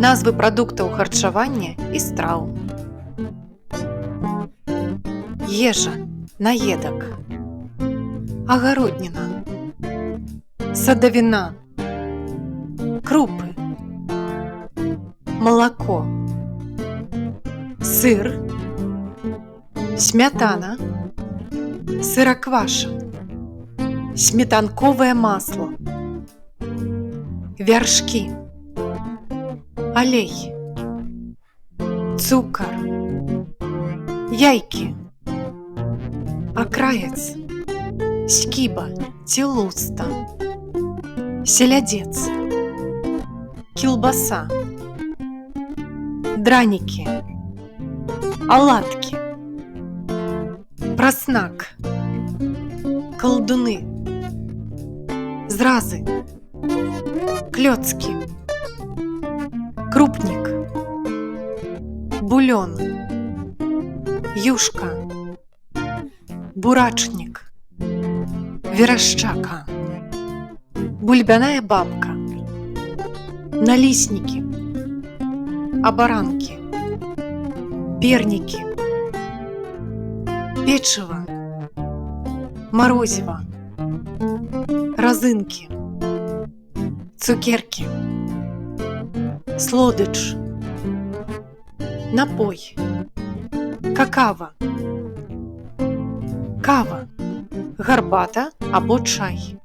Назвы прадуктаў харчавання і страў. Ежа, наедак. Агародніна. Садавіна. Крупы. Малако. Сыр. Смятана. Сыракваша. Сметанковае масло. Вяршкі. Алей. Цукар. Яйкі. Акраец. Скіба ці луста. Селядец. Кілбаса. Дранікі. Аладкі. Праснак. Калдуны. Зразы. Клёцкі. Крупнік. Бульон. Юшка. Бурачнік. Верашчака. Бульбяная бабка. Наліснікі. Абаранкі. Пернікі. Печыва. Марозіва. Разынкі. Цукеркі. Слодыч. Напой. Какава. Кава. Гарбата або чай.